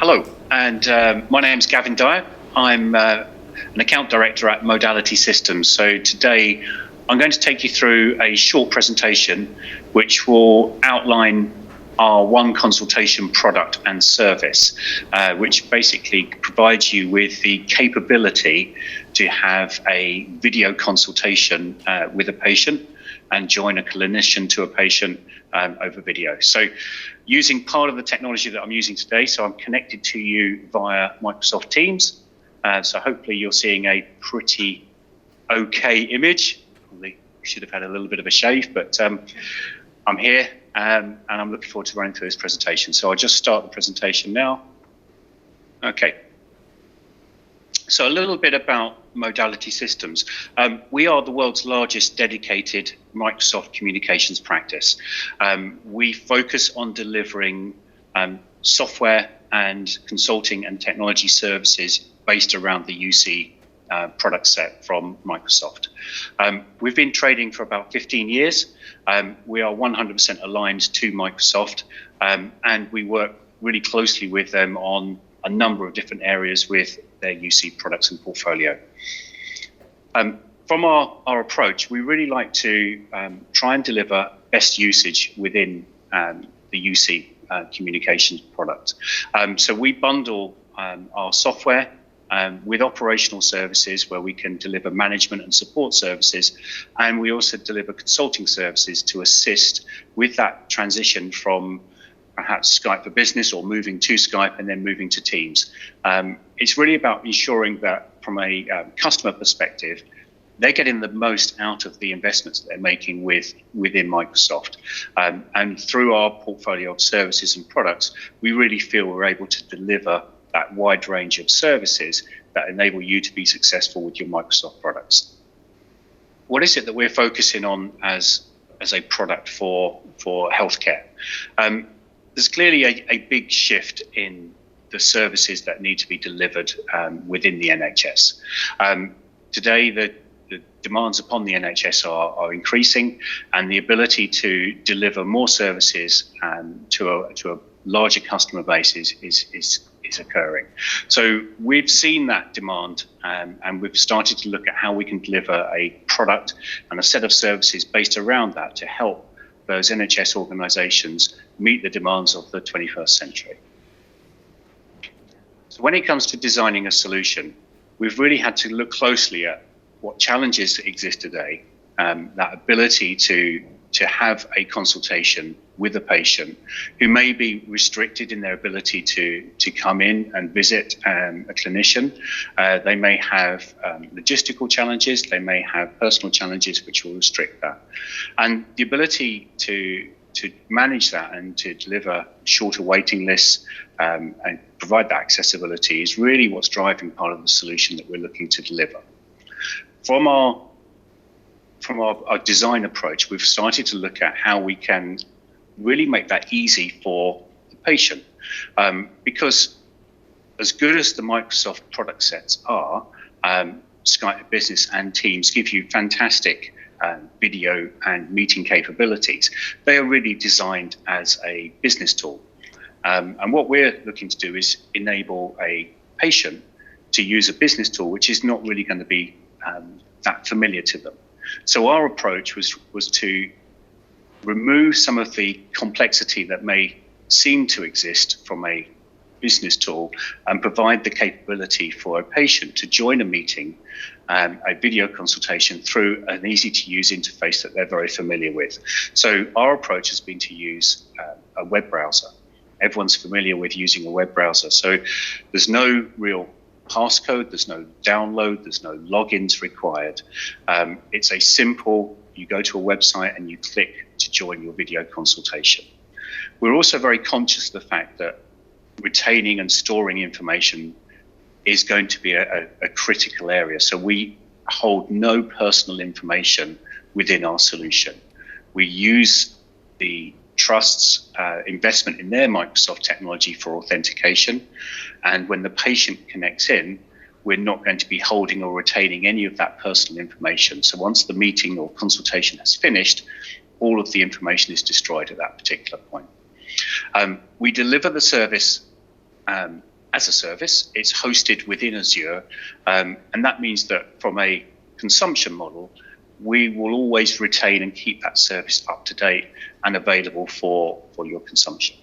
Hello, and my name's Gavin Dyer. I'm an account director at Modality Systems. So today I'm going to take you through a short presentation which will outline our OneConsultation product and service, which basically provides you with the capability to have a video consultation with a patient and join a clinician to a patient over video. So using part of the technology that I'm using today, so I'm connected to you via Microsoft Teams. So hopefully you're seeing a pretty okay image. Probably should have had a little bit of a shave, but I'm here and I'm looking forward to running through this presentation. So I'll just start the presentation now. Okay. So a little bit about Modality Systems. We are the world's largest dedicated Microsoft communications practice. We focus on delivering software and consulting and technology services based around the UC product set from Microsoft. We've been trading for about 15 years. We are 100% aligned to Microsoft, and we work really closely with them on a number of different areas with their UC products and portfolio. From our approach, we really like to try and deliver best usage within the UC communications product. So we bundle our software with operational services where we can deliver management and support services, and we also deliver consulting services to assist with that transition from perhaps Skype for Business or moving to Skype and then moving to Teams. It's really about ensuring that from a customer perspective, they're getting the most out of the investments that they're making within Microsoft. And through our portfolio of services and products, we really feel we're able to deliver that wide range of services that enable you to be successful with your Microsoft products. What is it that we're focusing on as a product for healthcare? There's clearly a big shift in the services that need to be delivered within the NHS. Today, the demands upon the NHS are increasing, and the ability to deliver more services to a larger customer base is occurring. So we've seen that demand, and we've started to look at how we can deliver a product and a set of services based around that to help those NHS organisations meet the demands of the 21st century. So when it comes to designing a solution, we've really had to look closely at what challenges exist today, that ability to have a consultation with a patient who may be restricted in their ability to come in and visit a clinician. They may have logistical challenges, they may have personal challenges which will restrict that. And the ability to manage that and to deliver shorter waiting lists and provide that accessibility is really what's driving part of the solution that we're looking to deliver. From our design approach, we've started to look at how we can really make that easy for the patient. Because as good as the Microsoft product sets are, Skype for Business and Teams give you fantastic video and meeting capabilities. They are really designed as a business tool. And what we're looking to do is enable a patient to use a business tool which is not really going to be that familiar to them. So our approach was to remove some of the complexity that may seem to exist from a business tool and provide the capability for a patient to join a meeting, a video consultation through an easy to use interface that they're very familiar with. So our approach has been to use a web browser. Everyone's familiar with using a web browser. So there's no real passcode, there's no download, there's no logins required. It's a simple, you go to a website and you click to join your video consultation. We're also very conscious of the fact that retaining and storing information is going to be a critical area. So we hold no personal information within our solution. We use the trust's investment in their Microsoft technology for authentication. And when the patient connects in, we're not going to be holding or retaining any of that personal information. So once the meeting or consultation has finished, all of the information is destroyed at that particular point. We deliver the service as a service. It's hosted within Azure, and that means that from a consumption model, we will always retain and keep that service up to date and available for your consumption.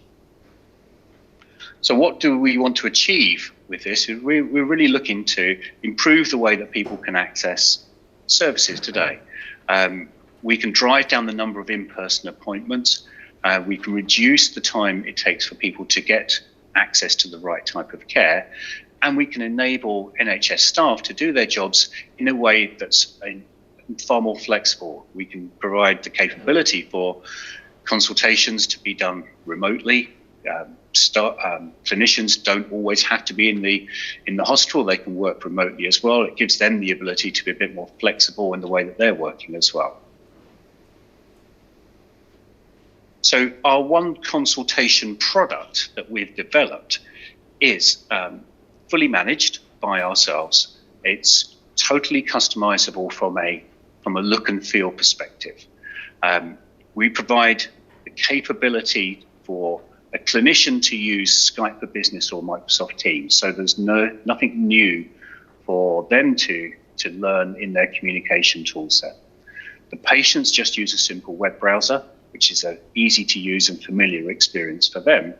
So what do we want to achieve with this? We're really looking to improve the way that people can access services today. We can drive down the number of in-person appointments. We can reduce the time it takes for people to get access to the right type of care. And we can enable NHS staff to do their jobs in a way that's far more flexible. We can provide the capability for consultations to be done remotely. Clinicians don't always have to be in the hospital. They can work remotely as well. It gives them the ability to be a bit more flexible in the way that they're working as well. So our OneConsultation product that we've developed is fully managed by ourselves. It's totally customizable from a look and feel perspective. We provide the capability for a clinician to use Skype for Business or Microsoft Teams. So there's nothing new for them to learn in their communication tool set. The patients just use a simple web browser, which is an easy to use and familiar experience for them.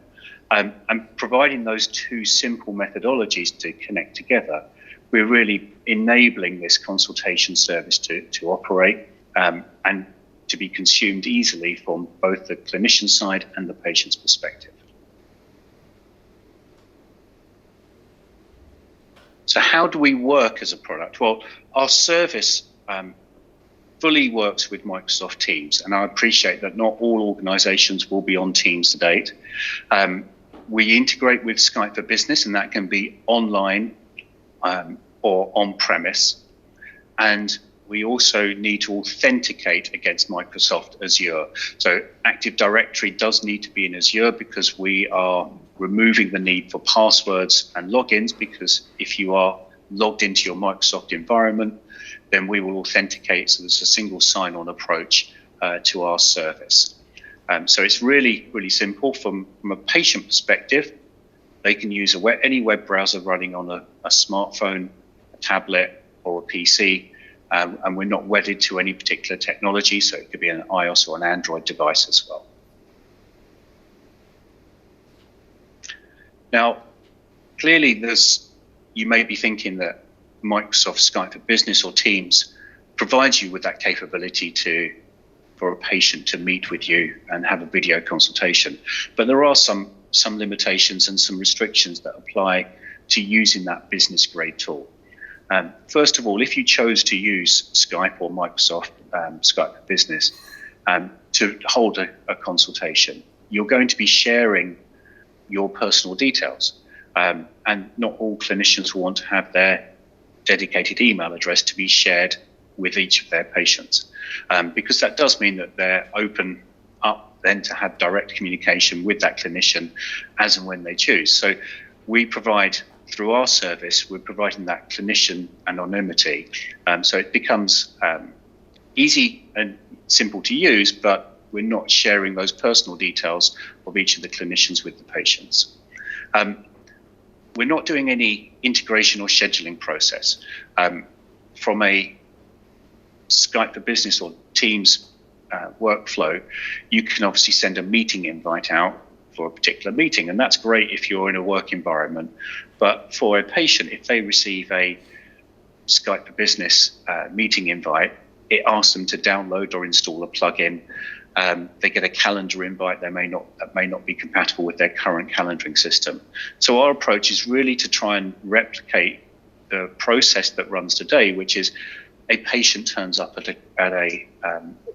And providing those two simple methodologies to connect together, we're really enabling this consultation service to operate and to be consumed easily from both the clinician side and the patient's perspective. So how do we work as a product? Well, our service fully works with Microsoft Teams, and I appreciate that not all organizations will be on Teams to date. We integrate with Skype for Business, and that can be online or on-premise. And we also need to authenticate against Microsoft Azure. So Active Directory does need to be in Azure because we are removing the need for passwords and logins, because if you are logged into your Microsoft environment, then we will authenticate. So there's a single sign-on approach to our service. So it's really, really simple. From a patient perspective, they can use any web browser running on a smartphone, a tablet, or a PC. And we're not wedded to any particular technology, so it could be an iOS or an Android device as well. Now, clearly, you may be thinking that Microsoft Skype for Business or Teams provides you with that capability for a patient to meet with you and have a video consultation. But there are some limitations and some restrictions that apply to using that business grade tool. First of all, if you chose to use Skype or Microsoft Skype for Business to hold a consultation, you're going to be sharing your personal details. And not all clinicians will want to have their dedicated email address to be shared with each of their patients, because that does mean that they're open up then to have direct communication with that clinician as and when they choose. So we provide, through our service, we're providing that clinician anonymity. So it becomes easy and simple to use, but we're not sharing those personal details of each of the clinicians with the patients. We're not doing any integration or scheduling process. From a Skype for Business or Teams workflow, you can obviously send a meeting invite out for a particular meeting, and that's great if you're in a work environment. But for a patient, if they receive a Skype for Business meeting invite, it asks them to download or install a plugin. They get a calendar invite that may not be compatible with their current calendaring system. So our approach is really to try and replicate the process that runs today, which is a patient turns up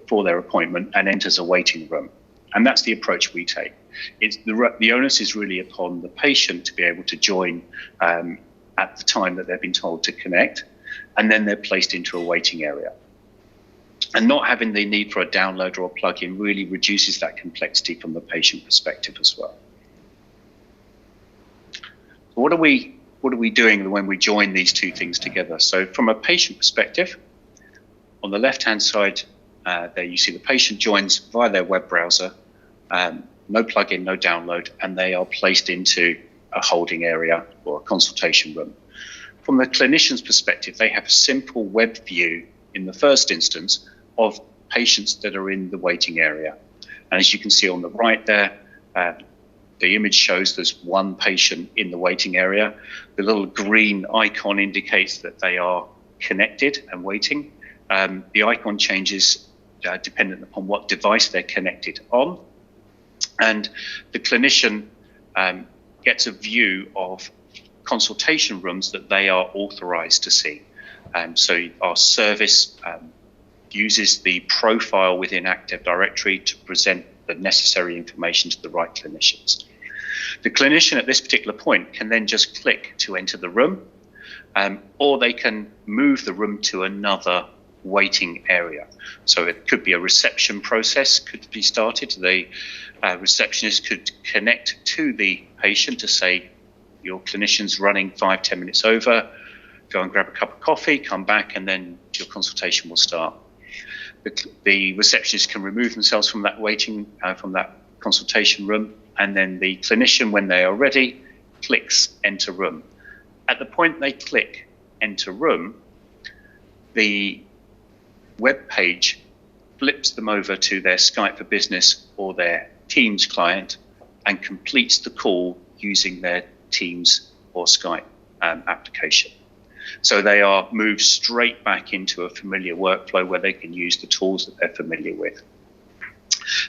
for their appointment and enters a waiting room. And that's the approach we take. The onus is really upon the patient to be able to join at the time that they've been told to connect, and then they're placed into a waiting area. And not having the need for a download or a plugin really reduces that complexity from the patient perspective as well. So what are we doing when we join these two things together? So from a patient perspective, on the left-hand side, there you see the patient joins via their web browser, no plugin, no download, and they are placed into a holding area or a consultation room. From the clinician's perspective, they have a simple web view in the first instance of patients that are in the waiting area. And as you can see on the right there, the image shows there's one patient in the waiting area. The little green icon indicates that they are connected and waiting. The icon changes dependent upon what device they're connected on. And the clinician gets a view of consultation rooms that they are authorized to see. So our service uses the profile within Active Directory to present the necessary information to the right clinicians. The clinician at this particular point can then just click to enter the room, or they can move the room to another waiting area. So it could be a reception process could be started. The receptionist could connect to the patient to say, your clinician's running 5-10 minutes over, go and grab a cup of coffee, come back, and then your consultation will start. The receptionist can remove themselves from that waiting, from that consultation room, and then the clinician, when they are ready, clicks enter room. At the point they click enter room, the web page flips them over to their Skype for Business or their Teams client and completes the call using their Teams or Skype application. So they are moved straight back into a familiar workflow where they can use the tools that they're familiar with.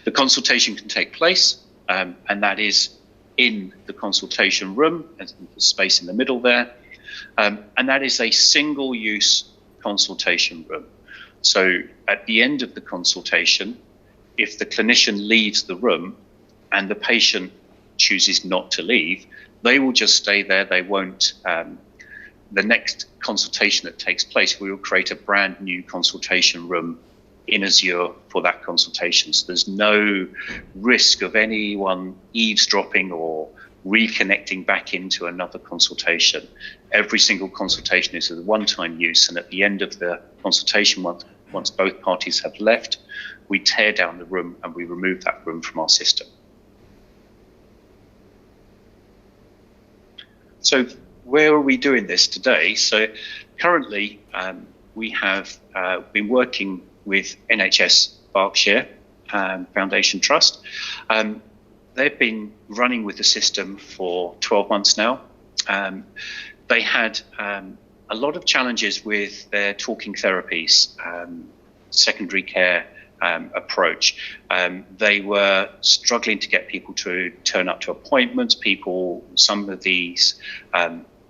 The consultation can take place, and that is in the consultation room, and the space in the middle there, and that is a single-use consultation room. So at the end of the consultation, if the clinician leaves the room and the patient chooses not to leave, they will just stay there. They won't. The next consultation that takes place, we will create a brand new consultation room in Azure for that consultation. So there's no risk of anyone eavesdropping or reconnecting back into another consultation. Every single consultation is a one-time use, and at the end of the consultation, once both parties have left, we tear down the room and we remove that room from our system. So where are we doing this today? So currently we have been working with NHS Berkshire Foundation Trust. They've been running with the system for 12 months now. They had a lot of challenges with their talking therapies, secondary care approach. They were struggling to get people to turn up to appointments. Some of these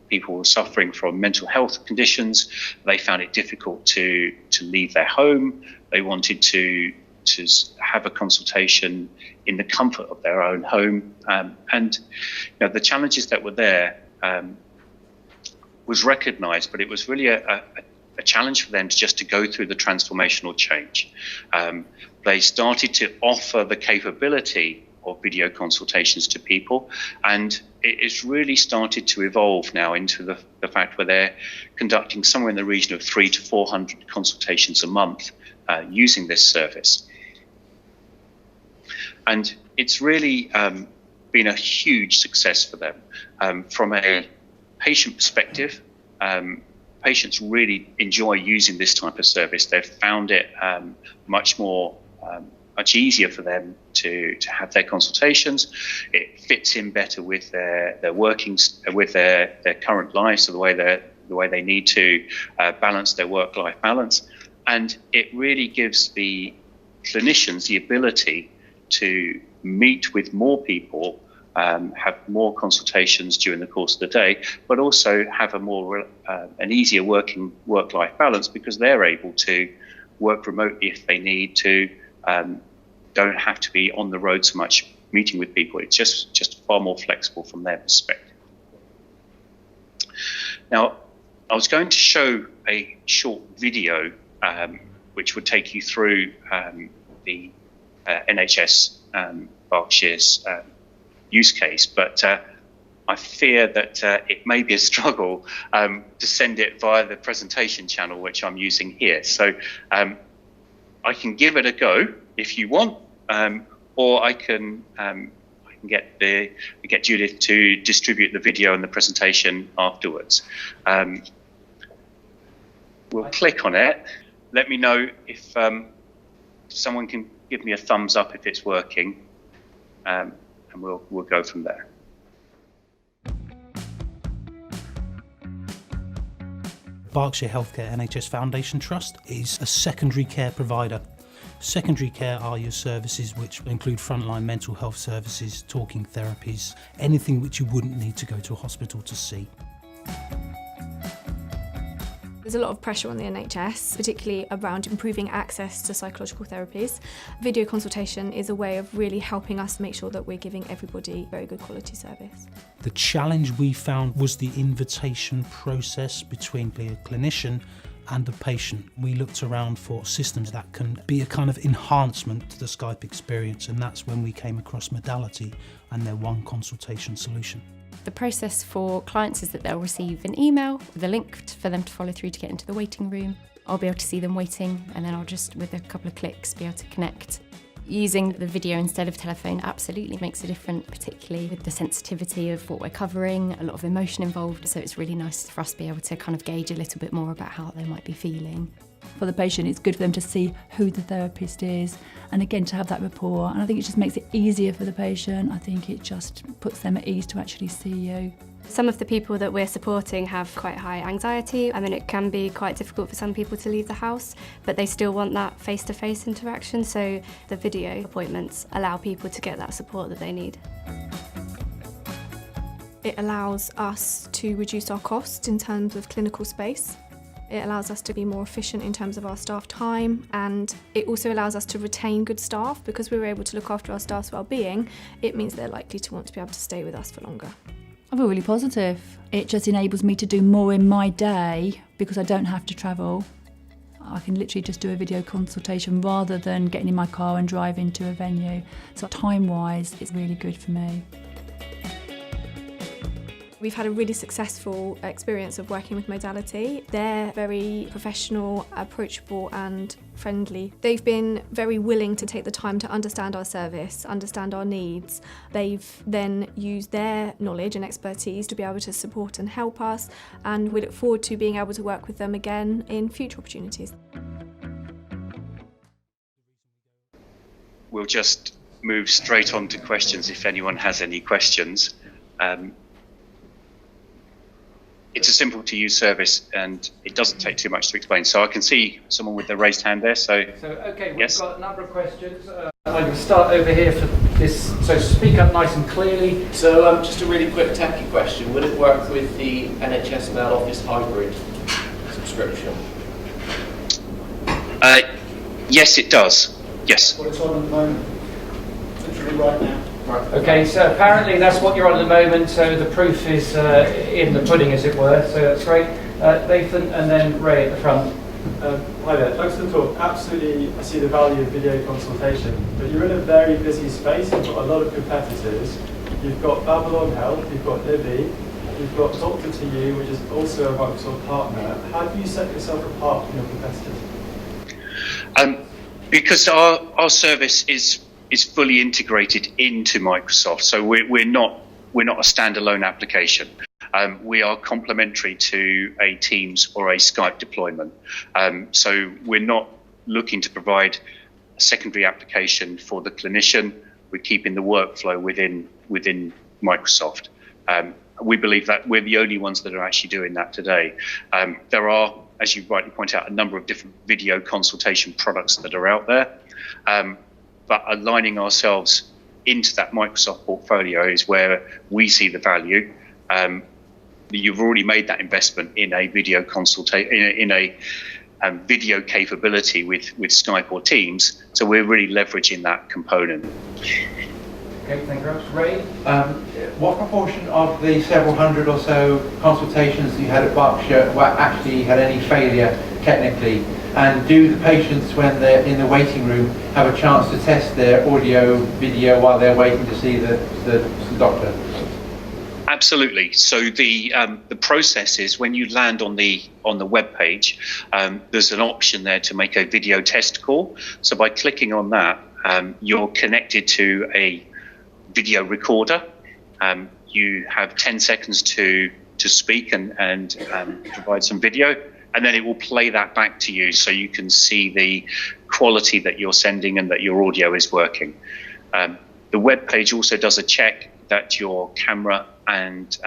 people were suffering from mental health conditions. They found it difficult to leave their home. They wanted to have a consultation in the comfort of their own home. And the challenges that were there was recognized, but it was really a challenge for them to go through the transformational change. They started to offer the capability of video consultations to people, and it's really started to evolve now into the fact where they're conducting somewhere in the region of 300 to 400 consultations a month using this service. And it's really been a huge success for them. From a patient perspective, patients really enjoy using this type of service. They've found it much easier for them to have their consultations. It fits in better with their workings, with their current lives, so the way they need to balance their work-life balance. And it really gives the clinicians the ability to meet with more people, have more consultations during the course of the day, but also have an easier work-life balance, because they're able to work remotely if they need to, don't have to be on the road so much meeting with people. It's just far more flexible from their perspective. Now, I was going to show a short video which would take you through the NHS Berkshire's use case, but I fear that it may be a struggle to send it via the presentation channel, which I'm using here. So I can give it a go if you want, or I can and get Judith to distribute the video and the presentation afterwards. We'll click on it. Let me know if someone can give me a thumbs up if it's working, and we'll go from there. Berkshire Healthcare NHS Foundation Trust is a secondary care provider. Secondary care are your services which include frontline mental health services, talking therapies, anything which you wouldn't need to go to a hospital to see. There's a lot of pressure on the NHS, particularly around improving access to psychological therapies. Video consultation is a way of really helping us make sure that we're giving everybody very good quality service. The challenge we found was the invitation process between the clinician and the patient. We looked around for systems that can be a kind of enhancement to the Skype experience, and that's when we came across Modality and their OneConsultation solution. The process for clients is that they'll receive an email with a link for them to follow through to get into the waiting room. I'll be able to see them waiting, and then I'll just, with a couple of clicks, be able to connect. Using the video instead of telephone absolutely makes a difference, particularly with the sensitivity of what we're covering, a lot of emotion involved, so it's really nice for us to be able to kind of gauge a little bit more about how they might be feeling. For the patient, it's good for them to see who the therapist is, and again to have that rapport, and I think it just makes it easier for the patient. I think it just puts them at ease to actually see you. Some of the people that we're supporting have quite high anxiety. I mean, it can be quite difficult for some people to leave the house, but they still want that face-to-face interaction, so the video appointments allow people to get that support that they need. It allows us to reduce our costs in terms of clinical space. It allows us to be more efficient in terms of our staff time, and it also allows us to retain good staff. Because we're able to look after our staff's well-being, it means they're likely to want to be able to stay with us for longer. I feel really positive. It just enables me to do more in my day because I don't have to travel. I can literally just do a video consultation rather than getting in my car and driving to a venue. So time-wise, it's really good for me. We've had a really successful experience of working with Modality. They're very professional, approachable and friendly. They've been very willing to take the time to understand our service, understand our needs. They've then used their knowledge and expertise to be able to support and help us, and we look forward to being able to work with them again in future opportunities. We'll just move straight on to questions if anyone has any questions. It's a simple to use service and it doesn't take too much to explain. So I can see someone with their raised hand there. So okay, we've yes. got a number of questions. I can start over here for this. So speak up nice and clearly. So just a really quick techie question. Will it work with the NHS Mail Office Hybrid subscription? Yes, it does. Yes. What it's on at the moment, literally right now. Right. Okay, so apparently that's what you're on at the moment, so the proof is in the pudding, as it were, so that's great. Nathan and then Ray at the front. Hi there, thanks for the talk. Absolutely, I see the value of video consultation, but you're in a very busy space, you've got a lot of competitors. You've got Babylon Health, you've got Livy, you've got Doctor to You, which is also a Microsoft partner. How do you set yourself apart from your competitors? Because our service is fully integrated into Microsoft, so we're not a standalone application. We are complementary to a Teams or a Skype deployment. So we're not looking to provide a secondary application for the clinician. We're keeping the workflow within Microsoft. We believe that we're the only ones that are actually doing that today. There are, as you rightly point out, a number of different video consultation products that are out there. But aligning ourselves into that Microsoft portfolio is where we see the value. You've already made that investment in a video video capability with Skype or Teams, so we're really leveraging that component. Okay, thank you very much. Ray? What proportion of the several hundred or so consultations that you had at Berkshire actually had any failure technically? And do the patients, when they're in the waiting room, have a chance to test their audio, video while they're waiting to see the doctor? Absolutely. So the process is when you land on the web page, there's an option there to make a video test call. So by clicking on that, you're connected to video recorder. You have 10 seconds to speak and provide some video, and then it will play that back to you so you can see the quality that you're sending and that your audio is working. The web page also does a check that your camera and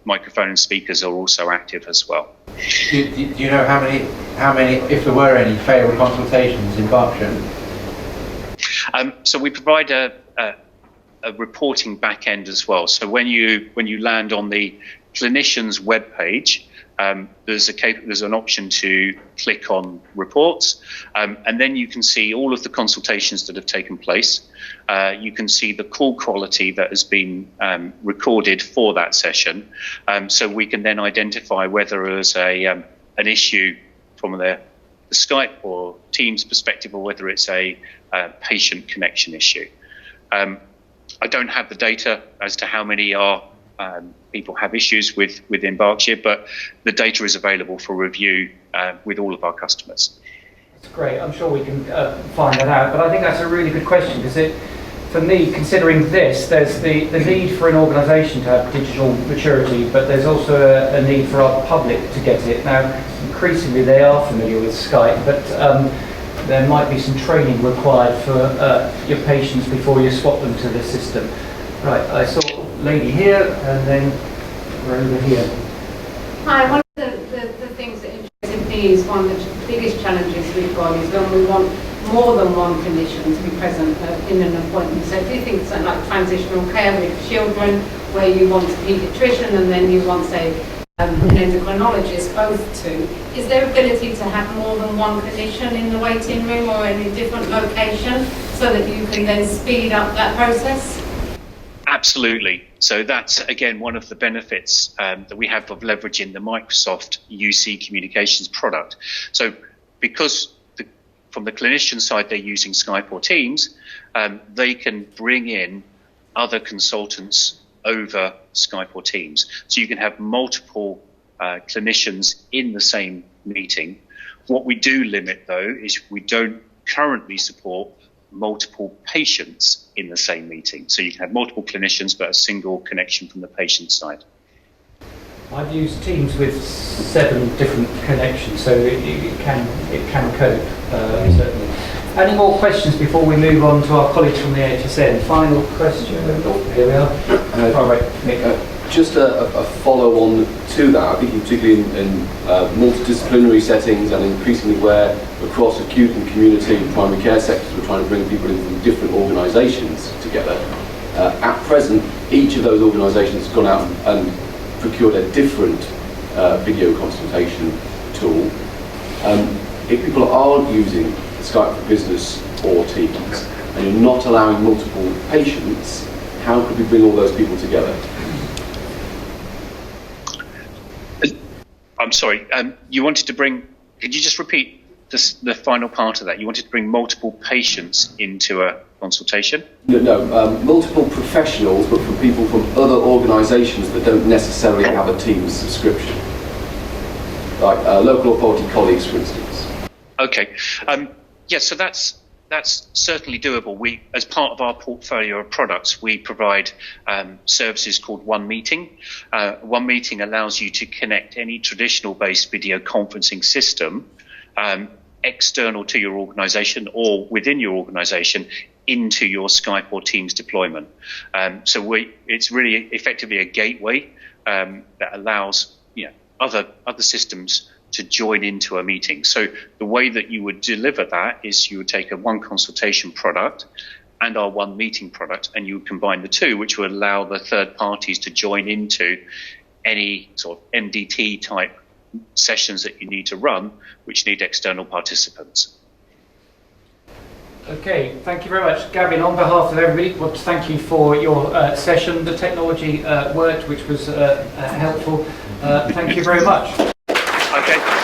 microphone and speakers are also active as well. Do you know how many, if there were any, failed consultations in Berkshire? So we provide a reporting back end as well. So when you land on the clinician's web page, there's an option to click on reports, and then you can see all of the consultations that have taken place. You can see the call quality that has been recorded for that session, so we can then identify whether there's an issue from the Skype or Teams perspective, or whether it's a patient connection issue. I don't have the data as to how many people have issues within Berkshire, but the data is available for review with all of our customers. That's great. I'm sure we can find that out. But I think that's a really good question, because for me, considering this, there's the need for an organisation to have digital maturity, but there's also a need for our public to get it. Now, increasingly they are familiar with Skype, but there might be some training required for your patients before you swap them to the system. Right, I saw a lady here, and then we're over here. Hi, one of the things that interested me is one of the biggest challenges we've got is when we want more than one clinician to be present in an appointment. So if you think something like transitional care with children, where you want a paediatrician and then you want, say, an endocrinologist, both two, is there ability to have more than one clinician in the waiting room or in a different location so that you can then speed up that process? Absolutely. So that's, again, one of the benefits that we have of leveraging the Microsoft UC Communications product. So because from the clinician side, they're using Skype or Teams, they can bring in other consultants over Skype or Teams. So you can have multiple clinicians in the same meeting. What we do limit, though, is we don't currently support multiple patients in the same meeting. So you can have multiple clinicians, but a single connection from the patient side. I've used Teams with 7 different connections, so it can cope, certainly. Any more questions before we move on to our colleagues from the HSN? Final question. Oh, here we are. All right, Nick. Just a follow-on to that, I think particularly in multidisciplinary settings and increasingly where across acute and community and primary care sectors we're trying to bring people in from different organisations together. At present, each of those organisations has gone out and procured a different video consultation tool. If people aren't using Skype for Business or Teams and you're not allowing multiple patients, how could we bring all those people together? I'm sorry, you wanted to bring, could you just repeat the final part of that? You wanted to bring multiple patients into a consultation? No, multiple professionals, but from people from other organisations that don't necessarily have a Teams subscription. Like local authority colleagues, for instance. Okay, yeah, so that's certainly doable. We, as part of our portfolio of products, we provide services called One Meeting. One Meeting allows you to connect any traditional-based video conferencing system external to your organisation or within your organisation into your Skype or Teams deployment. So it's really effectively a gateway that allows other systems to join into a meeting. So the way that you would deliver that is you would take a OneConsultation product and our One Meeting product, and you would combine the two, which would allow the third parties to join into any sort of MDT type sessions that you need to run, which need external participants. Okay, thank you very much. Gavin, on behalf of everybody, I want to thank you for your session. The technology worked, which was helpful. Thank you very much. Okay.